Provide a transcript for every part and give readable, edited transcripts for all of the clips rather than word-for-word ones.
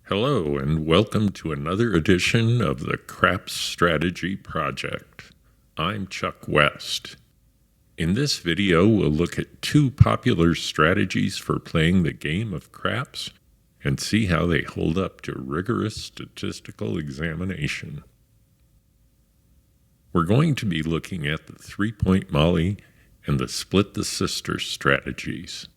Hello, and welcome to another edition of the Craps Strategy Project. I'm Chuck West. In this video, we'll look at two popular strategies for playing the game of craps and see how they hold up to rigorous statistical examination. We're going to be looking at the three-point molly and the split the sister strategies.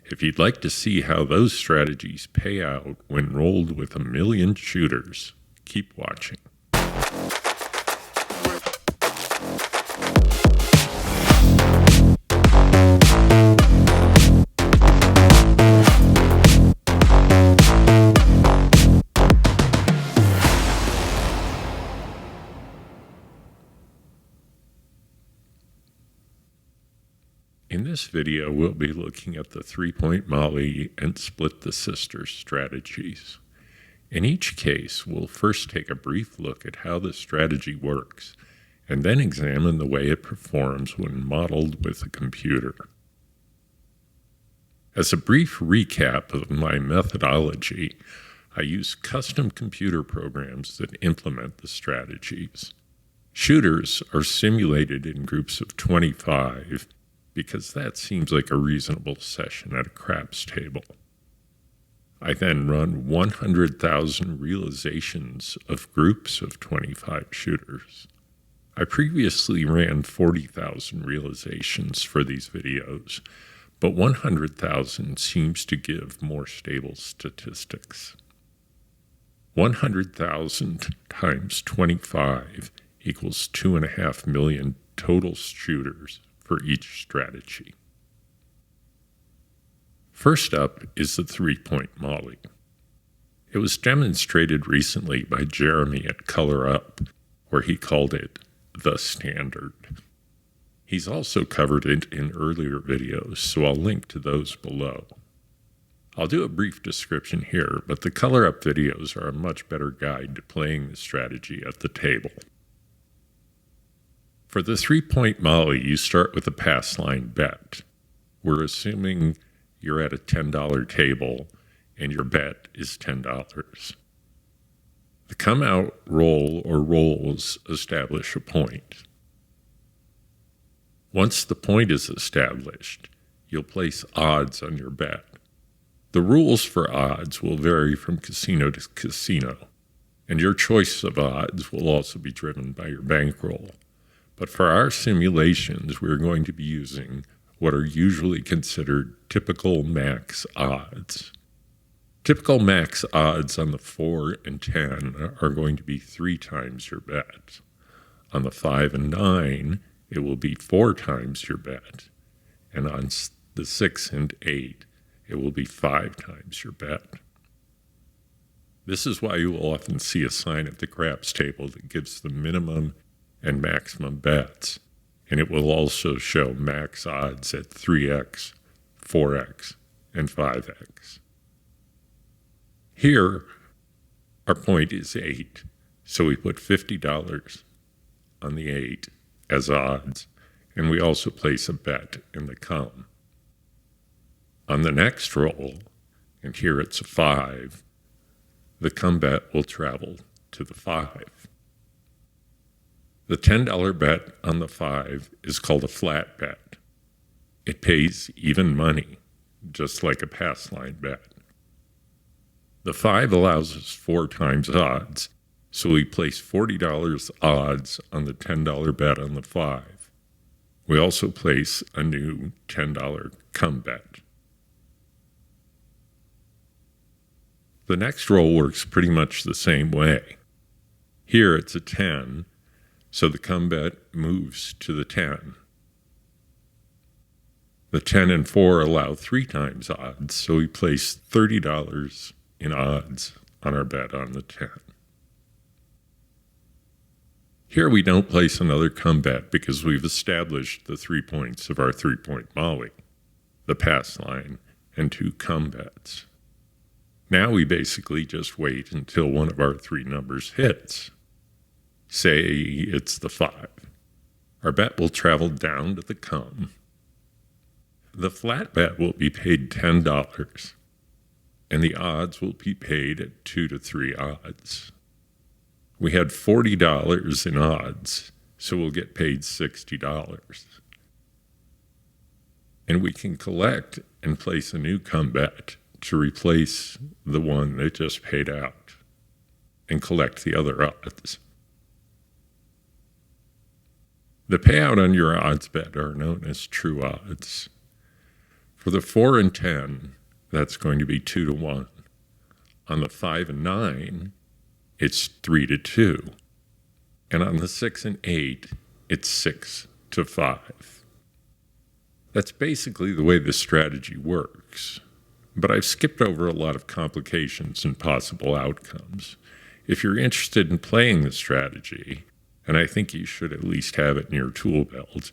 If you'd like to see how those strategies pay out when rolled with 1,000,000 shooters, keep watching. In this video, we'll be looking at the three-point molly and split the sister strategies. In each case, we'll first take a brief look at how the strategy works, and then examine the way it performs when modeled with a computer. As a brief recap of my methodology, I use custom computer programs that implement the strategies. Shooters are simulated in groups of 25, because that seems like a reasonable session at a craps table. I then run 100,000 realizations of groups of 25 shooters. I previously ran 40,000 realizations for these videos, but 100,000 seems to give more stable statistics. 100,000 times 25 equals 2.5 million total shooters for each strategy. First up is the three-point molly. It was demonstrated recently by Jeremy at Color Up, where he called it the standard. He's also covered it in earlier videos, so I'll link to those below. I'll do a brief description here, but the Color Up videos are a much better guide to playing the strategy at the table. For the three-point molly, you start with a pass line bet. We're assuming you're at a $10 table and your bet is $10. The come out roll or rolls establish a point. Once the point is established, you'll place odds on your bet. The rules for odds will vary from casino to casino, and your choice of odds will also be driven by your bankroll. But for our simulations, we're going to be using what are usually considered typical max odds. Typical max odds on the 4 and 10 are going to be 3 times your bet. On the 5 and 9, it will be 4 times your bet. And on the 6 and 8, it will be 5 times your bet. This is why you will often see a sign at the craps table that gives the minimum and maximum bets, and it will also show max odds at 3x, 4x, and 5x. Here, our point is 8, so we put $50 on the 8 as odds, and we also place a bet in the come. On the next roll, and here it's a 5, the come bet will travel to the 5. The $10 bet on the 5 is called a flat bet. It pays even money, just like a pass line bet. The 5 allows us 4 times odds, so we place $40 odds on the $10 bet on the 5. We also place a new $10 come bet. The next roll works pretty much the same way. Here it's a 10, so the come bet moves to the 10. The 10 and 4 allow 3 times odds, so we place $30 in odds on our bet on the 10. Here we don't place another come bet because we've established the 3 points of our three-point molly, the pass line, and 2 come bets. Now we basically just wait until one of our 3 numbers hits. Say it's the 5. Our bet will travel down to the come. The flat bet will be paid $10. and the odds will be paid at 2 to 3 odds. We had $40 in odds, so we'll get paid $60. And we can collect and place a new come bet to replace the one that just paid out and collect the other odds. The payout on your odds bet are known as true odds. For the 4 and 10, that's going to be 2 to 1. On the 5 and 9, it's 3 to 2. And on the 6 and 8, it's 6 to 5. That's basically the way this strategy works. But I've skipped over a lot of complications and possible outcomes. If you're interested in playing the strategy, and I think you should at least have it in your tool belt,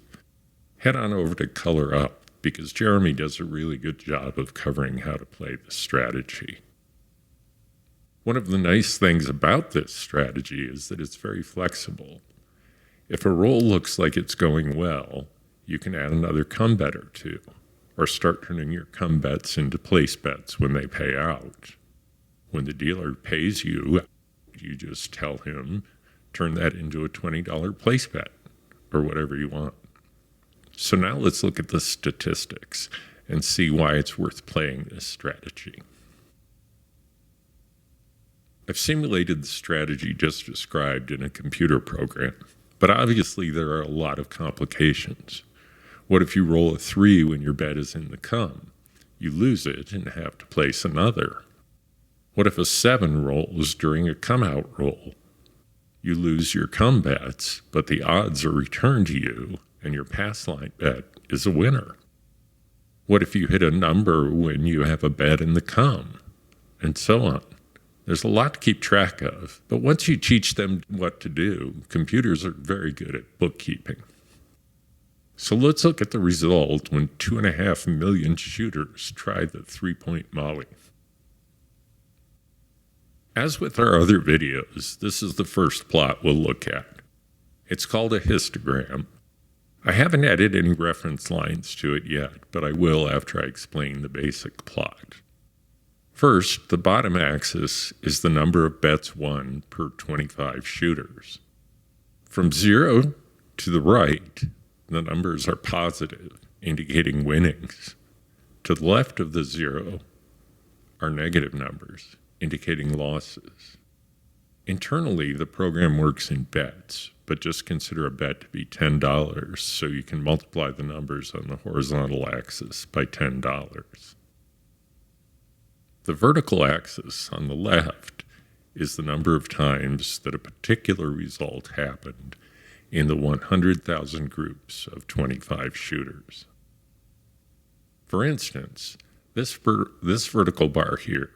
head on over to Color Up, because Jeremy does a really good job of covering how to play this strategy. One of the nice things about this strategy is that it's very flexible. If a roll looks like it's going well, you can add another come bet or two, or start turning your come bets into place bets when they pay out. When the dealer pays you, you just tell him, turn that into a $20 place bet, or whatever you want. So now let's look at the statistics and see why it's worth playing this strategy. I've simulated the strategy just described in a computer program, but obviously there are a lot of complications. What if you roll a 3 when your bet is in the come? You lose it and have to place another. What if a 7 rolls during a come-out roll? You lose your come bets, but the odds are returned to you, and your pass line bet is a winner. What if you hit a number when you have a bet in the come? And so on. There's a lot to keep track of, but once you teach them what to do, computers are very good at bookkeeping. So let's look at the result when 2.5 million shooters tried the 3-point Molly. As with our other videos, this is the first plot we'll look at. It's called a histogram. I haven't added any reference lines to it yet, but I will after I explain the basic plot. First, the bottom axis is the number of bets won per 25 shooters. From 0 to the right, the numbers are positive, indicating winnings. To the left of the 0 are negative numbers, indicating losses. Internally, the program works in bets, but just consider a bet to be $10, so you can multiply the numbers on the horizontal axis by $10. The vertical axis on the left is the number of times that a particular result happened in the 100,000 groups of 25 shooters. For instance, this vertical bar here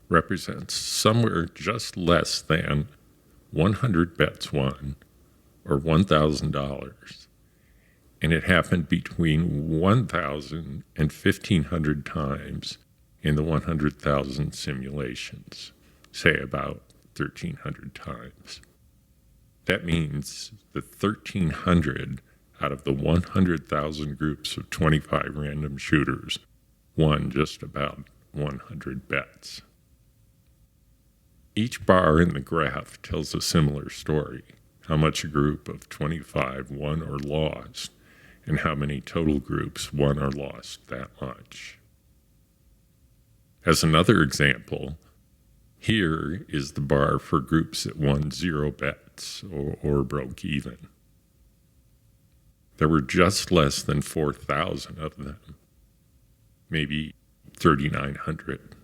represents somewhere just less than 100 bets won, or $1,000, and it happened between 1,000 and 1,500 times in the 100,000 simulations, say about 1,300 times. That means that 1,300 out of the 100,000 groups of 25 random shooters won just about 100 bets. Each bar in the graph tells a similar story, how much a group of 25 won or lost, and how many total groups won or lost that much. As another example, here is the bar for groups that won 0 bets or broke even. There were just less than 4,000 of them, maybe 3,900.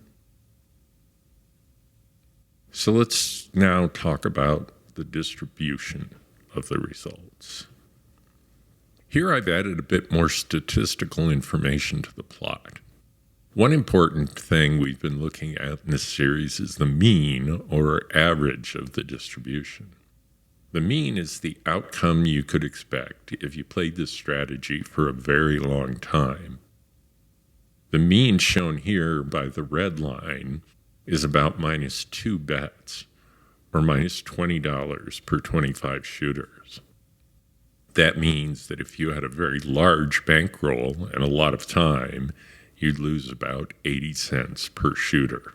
So let's now talk about the distribution of the results. Here I've added a bit more statistical information to the plot. One important thing we've been looking at in this series is the mean or average of the distribution. The mean is the outcome you could expect if you played this strategy for a very long time. The mean shown here by the red line is about -2 bets, or -$20 per 25 shooters. That means that if you had a very large bankroll and a lot of time, you'd lose about 80 cents per shooter.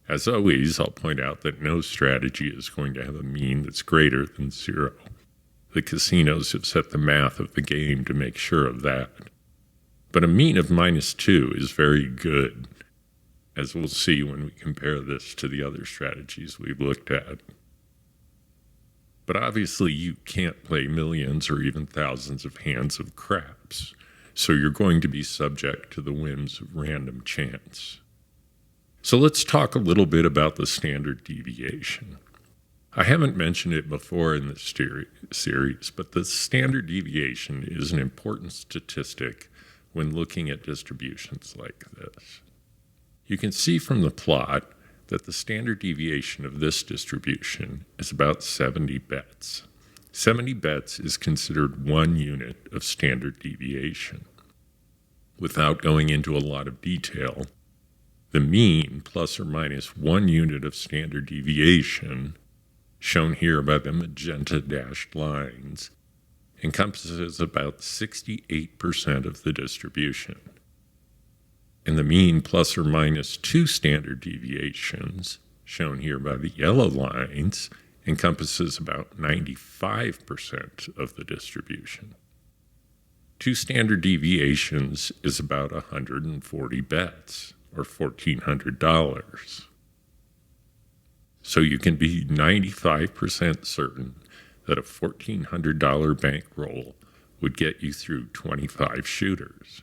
As always, I'll point out that no strategy is going to have a mean that's greater than 0. The casinos have set the math of the game to make sure of that. But a mean of -2 is very good, as we'll see when we compare this to the other strategies we've looked at. But obviously you can't play millions or even thousands of hands of craps, so you're going to be subject to the whims of random chance. So let's talk a little bit about the standard deviation. I haven't mentioned it before in this series, but the standard deviation is an important statistic when looking at distributions like this. You can see from the plot that the standard deviation of this distribution is about 70 bets. 70 bets is considered 1 unit of standard deviation. Without going into a lot of detail, the mean plus or minus 1 unit of standard deviation, shown here by the magenta dashed lines, encompasses about 68% of the distribution. And the mean plus or minus 2 standard deviations, shown here by the yellow lines, encompasses about 95% of the distribution. 2 standard deviations is about 140 bets, or $1,400. So you can be 95% certain that a $1,400 bankroll would get you through 25 shooters.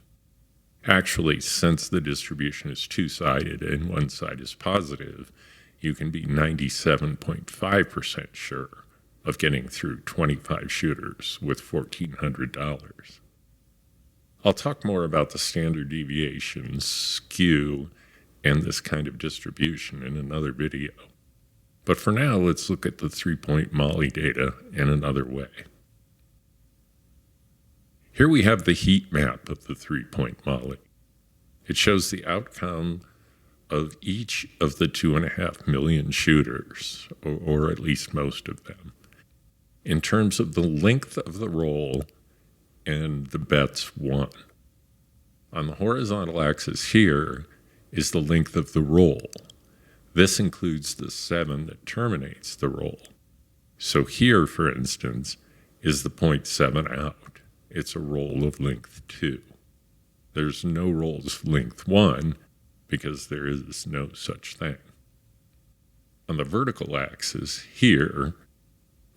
Actually, since the distribution is two-sided and one side is positive, you can be 97.5% sure of getting through 25 shooters with $1,400. I'll talk more about the standard deviation, skew, and this kind of distribution in another video. But for now, let's look at the 3-point Molly data in another way. Here we have the heat map of the 3-point Molly. It shows the outcome of each of the 2.5 million shooters, or at least most of them, in terms of the length of the roll and the bets won. On the horizontal axis here is the length of the roll. This includes the 7 that terminates the roll. So here, for instance, is the 0.7 out. It's a roll of length 2. There's no rolls of length 1 because there is no such thing. On the vertical axis here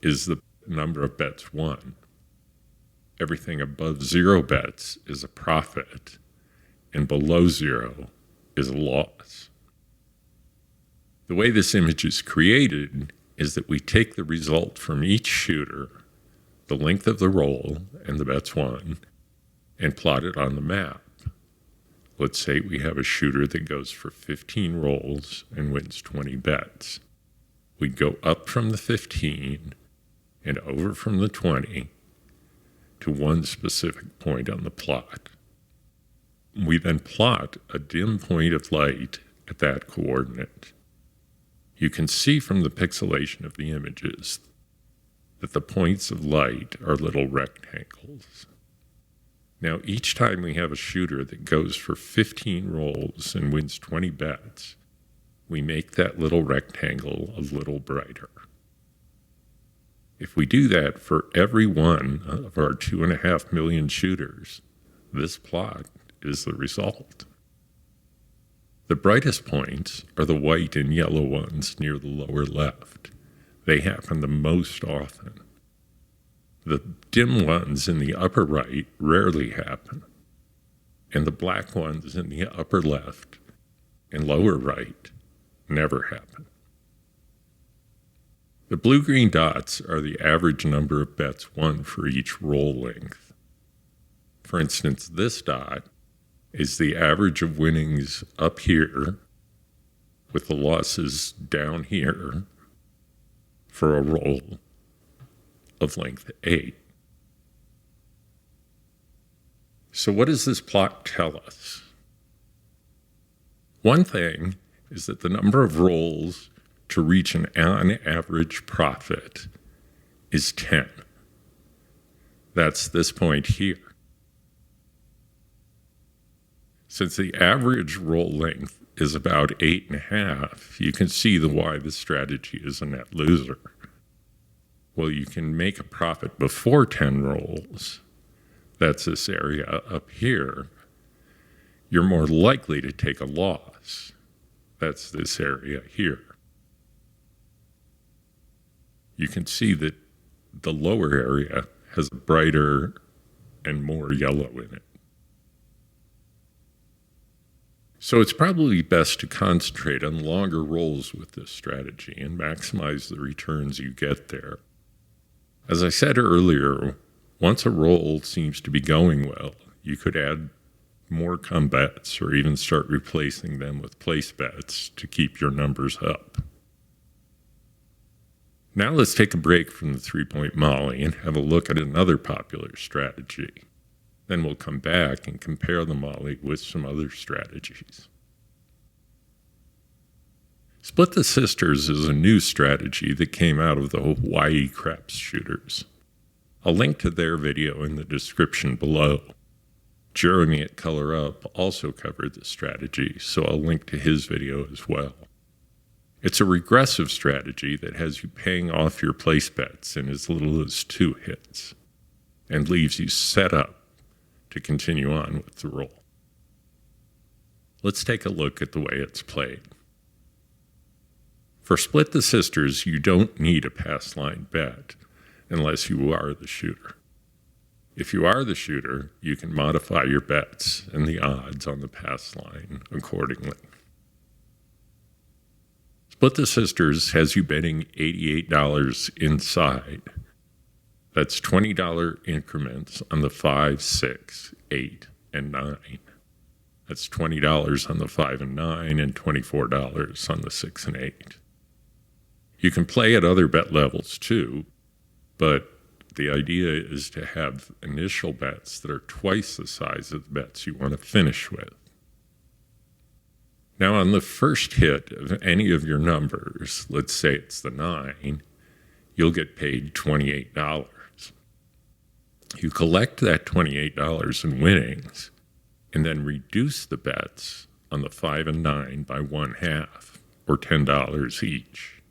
is the number of bets won. Everything above 0 bets is a profit, and below 0 is a loss. The way this image is created is that we take the result from each shooter, the length of the roll and the bets won, and plot it on the map. Let's say we have a shooter that goes for 15 rolls and wins 20 bets. We go up from the 15 and over from the 20 to one specific point on the plot. We then plot a dim point of light at that coordinate. You can see from the pixelation of the images that the points of light are little rectangles. Now, each time we have a shooter that goes for 15 rolls and wins 20 bets, we make that little rectangle a little brighter. If we do that for every one of our 2.5 million shooters, this plot is the result. The brightest points are the white and yellow ones near the lower left. They happen the most often. The dim ones in the upper right rarely happen, and the black ones in the upper left and lower right never happen. The blue-green dots are the average number of bets won for each roll length. For instance, this dot is the average of winnings up here with the losses down here for a roll of length 8. So what does this plot tell us? One thing is that the number of rolls to reach an on-average profit is 10. That's this point here. Since the average roll length is about 8.5, you can see why this strategy is a net loser. Well, you can make a profit before 10 rolls. That's this area up here. You're more likely to take a loss. That's this area here. You can see that the lower area has a brighter and more yellow in it. So it's probably best to concentrate on longer rolls with this strategy and maximize the returns you get there. As I said earlier, once a roll seems to be going well, you could add more come bets or even start replacing them with place bets to keep your numbers up. Now let's take a break from the 3-point Molly and have a look at another popular strategy. Then we'll come back and compare the Molly with some other strategies. Split the Sisters is a new strategy that came out of the Hawaii craps shooters. I'll link to their video in the description below. Jeremy at Color Up also covered the strategy, so I'll link to his video as well. It's a regressive strategy that has you paying off your place bets in as little as 2 hits and leaves you set up to continue on with the roll. Let's take a look at the way it's played. For Split the Sisters, you don't need a pass line bet unless you are the shooter. If you are the shooter, you can modify your bets and the odds on the pass line accordingly. Split the Sisters has you betting $88 inside. That's $20 increments on the 5, 6, 8, and 9. That's $20 on the 5 and 9 and $24 on the 6 and 8. You can play at other bet levels too, but the idea is to have initial bets that are twice the size of the bets you want to finish with. Now, on the first hit of any of your numbers, let's say it's the 9, you'll get paid $28. You collect that $28 in winnings and then reduce the bets on the 5 and 9 by 1/2, or $10 each.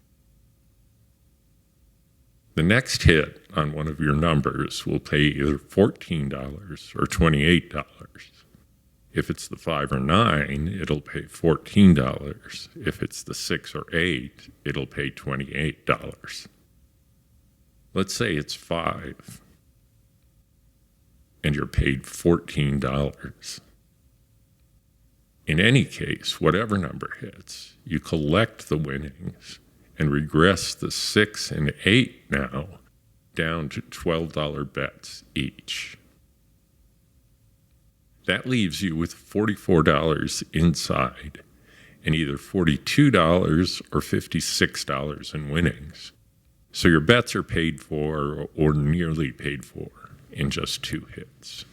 The next hit on one of your numbers will pay either $14 or $28. If it's the 5 or 9, it'll pay $14. If it's the 6 or 8, it'll pay $28. Let's say it's 5, and you're paid $14. In any case, whatever number hits, you collect the winnings and regress the 6 and 8 now down to $12 bets each. That leaves you with $44 inside and either $42 or $56 in winnings. So your bets are paid for or nearly paid for in just 2 hits.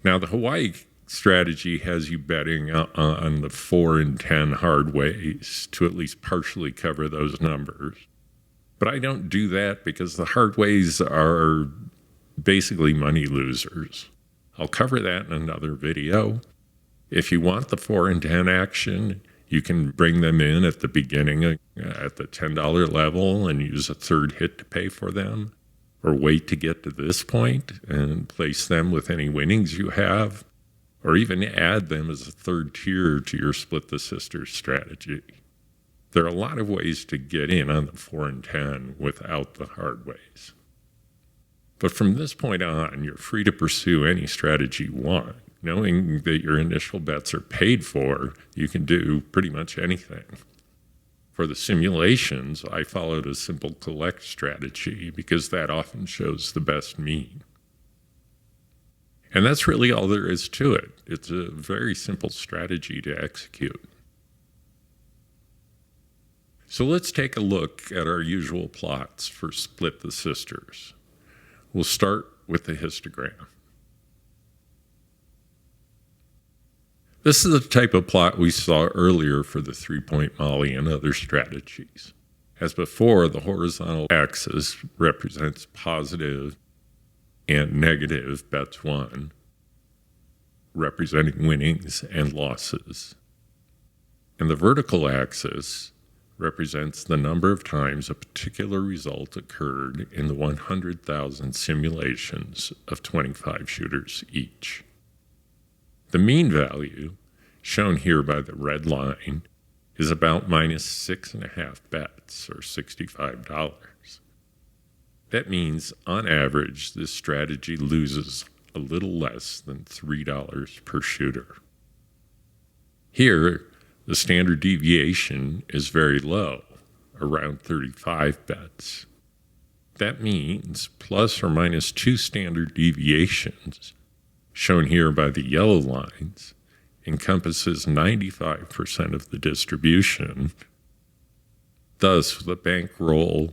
Now, the Hawaii strategy has you betting on the 4 and 10 hard ways to at least partially cover those numbers. But I don't do that because the hard ways are basically money losers. I'll cover that in another video. If you want the 4 and 10 action, you can bring them in at the beginning at the $10 level and use a third hit to pay for them, or wait to get to this point and place them with any winnings you have, or even add them as a third tier to your Split the Sisters strategy. There are a lot of ways to get in on the 4 and 10 without the hard ways. But from this point on, you're free to pursue any strategy you want. Knowing that your initial bets are paid for, you can do pretty much anything. For the simulations, I followed a simple collect strategy because that often shows the best mean. And that's really all there is to it. It's a very simple strategy to execute. So let's take a look at our usual plots for Split the Sisters. We'll start with the histogram. This is the type of plot we saw earlier for the 3-point Molly and other strategies. As before, the horizontal axis represents positive and negative bets won. representing winnings and losses. And the vertical axis represents the number of times a particular result occurred in the 100,000 simulations of 25 shooters each. The mean value, shown here by the red line, is about minus 6.5 bets, or $65. That means, on average, this strategy loses a little less than $3 per shooter. Here, the standard deviation is very low, around 35 bets. That means plus or minus 2 standard deviations, shown here by the yellow lines, encompasses 95% of the distribution. Thus, with a bankroll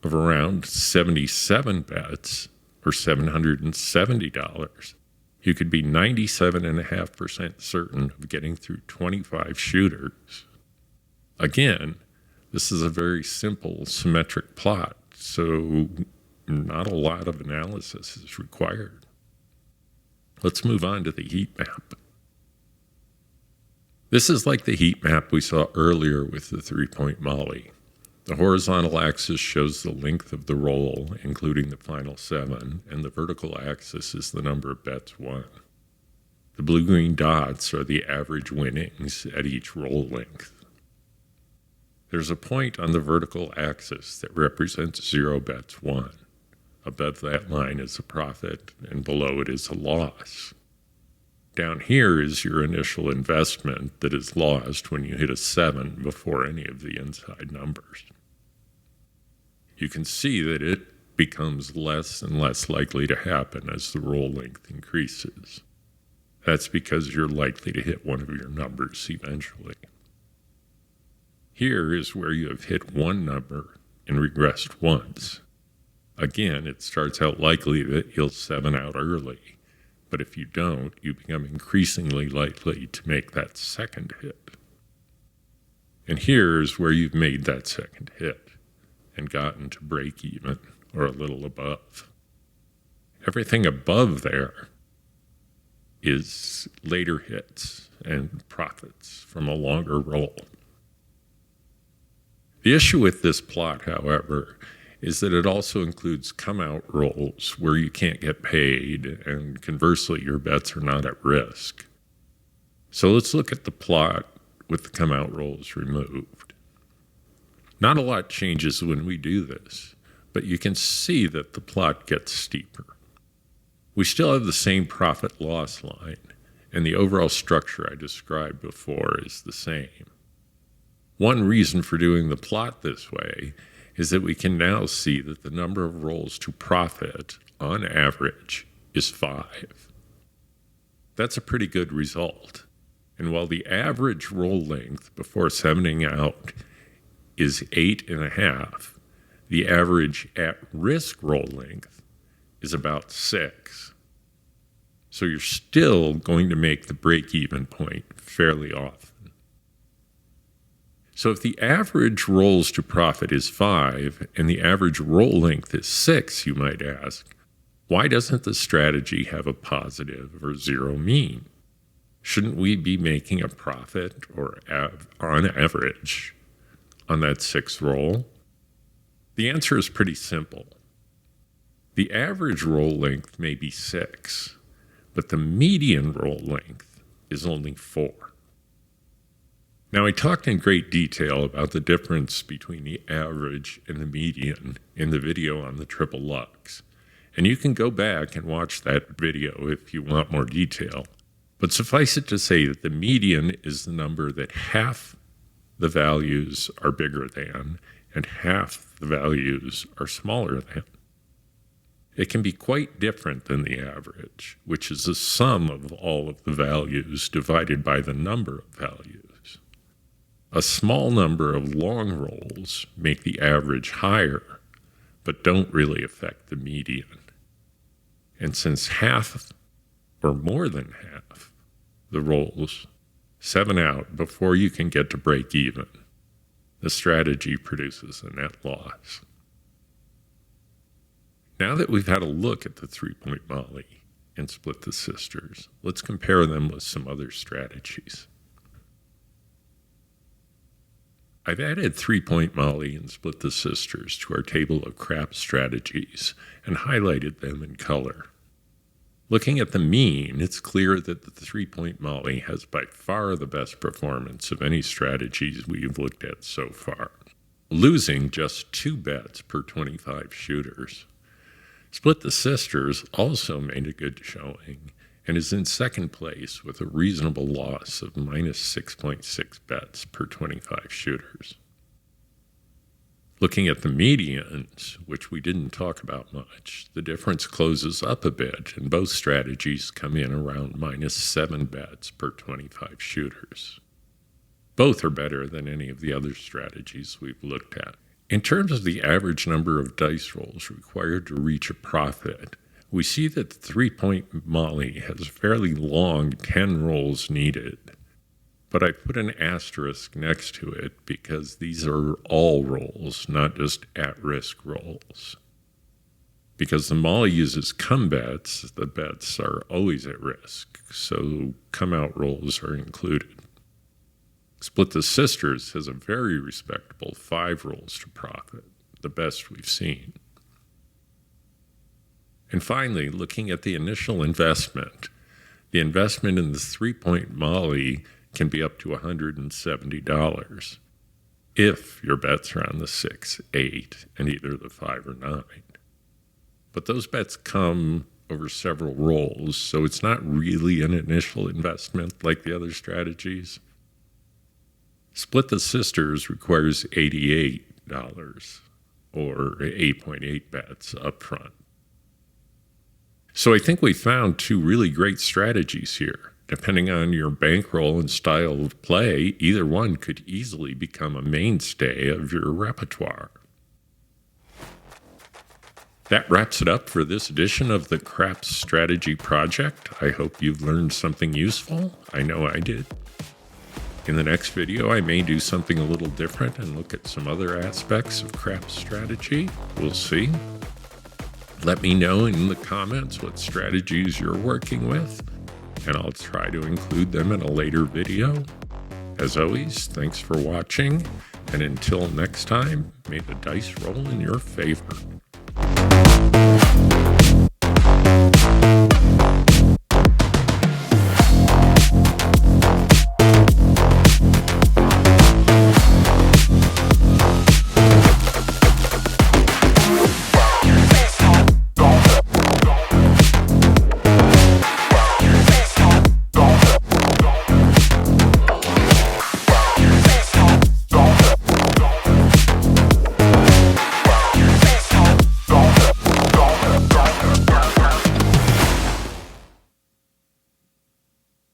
of around 77 bets, or $770, you could be 97.5% certain of getting through 25 shooters. Again, this is a very simple symmetric plot, so not a lot of analysis is required. Let's move on to the heat map. This is like the heat map we saw earlier with the 3-point molly. The horizontal axis shows the length of the roll, including the final 7, and the vertical axis is the number of bets won. The blue-green dots are the average winnings at each roll length. There's a point on the vertical axis that represents 0 bets won. Above that line is a profit, and below it is a loss. Down here is your initial investment that is lost when you hit a 7 before any of the inside numbers. You can see that it becomes less and less likely to happen as the roll length increases. That's because you're likely to hit one of your numbers eventually. Here is where you have hit one number and regressed once. Again, it starts out likely that you'll 7 out early, but if you don't, you become increasingly likely to make that second hit. And here is where you've made that second hit and gotten to break even or a little above. Everything above there is later hits and profits from a longer roll. The issue with this plot, however, is that it also includes come-out rolls where you can't get paid, and conversely, your bets are not at risk. So let's look at the plot with the come-out rolls removed. Not a lot changes when we do this, but you can see that the plot gets steeper. We still have the same profit-loss line, and the overall structure I described before is the same. One reason for doing the plot this way is that we can now see that the number of rolls to profit, on average, is 5. That's a pretty good result. And while the average roll length before 7ing out is 8.5, the average at-risk roll length is about 6. So you're still going to make the break-even point fairly often. So if the average rolls to profit is 5 and the average roll length is 6, you might ask, why doesn't the strategy have a positive or 0 mean? Shouldn't we be making a profit or on average on that 6th roll? The answer is pretty simple. The average roll length may be 6, but the median roll length is only 4. Now, I talked in great detail about the difference between the average and the median in the video on the triple lux, and you can go back and watch that video if you want more detail. But suffice it to say that the median is the number that half the values are bigger than and half the values are smaller than. It can be quite different than the average, which is the sum of all of the values divided by the number of values. A small number of long rolls make the average higher, but don't really affect the median. And since half or more than half the rolls 7 out before you can get to break even, the strategy produces a net loss. Now that we've had a look at the 3-point molly and Split the Sisters. Let's compare them with some other strategies. I've added 3-point Molly and Split the Sisters to our table of craps strategies and highlighted them in color. Looking at the mean, it's clear that the 3-point Molly has by far the best performance of any strategies we've looked at so far, losing just 2 bets per 25 shooters. Split the Sisters also made a good showing and is in second place with a reasonable loss of minus 6.6 bets per 25 shooters. Looking at the medians, which we didn't talk about much, the difference closes up a bit, and both strategies come in around minus 7 bets per 25 shooters. Both are better than any of the other strategies we've looked at. In terms of the average number of dice rolls required to reach a profit, we see that the 3-point Molly has a fairly long 10 rolls needed. But I put an asterisk next to it because these are all rolls, not just at-risk rolls. Because the Molly uses come bets, the bets are always at risk, so come-out rolls are included. Split the Sisters has a very respectable 5 rolls to profit, the best we've seen. And finally, looking at the initial investment, the investment in the 3-point Molly can be up to $170 if your bets are on the 6, 8, and either the 5 or 9. But those bets come over several rolls, so it's not really an initial investment like the other strategies. Split the Sisters requires $88 or 8.8 bets up front. So I think we found 2 really great strategies here. Depending on your bankroll and style of play, either one could easily become a mainstay of your repertoire. That wraps it up for this edition of the Craps Strategy Project. I hope you've learned something useful. I know I did. In the next video, I may do something a little different and look at some other aspects of craps strategy. We'll see. Let me know in the comments what strategies you're working with, and I'll try to include them in a later video. As always, thanks for watching, and until next time, may the dice roll in your favor.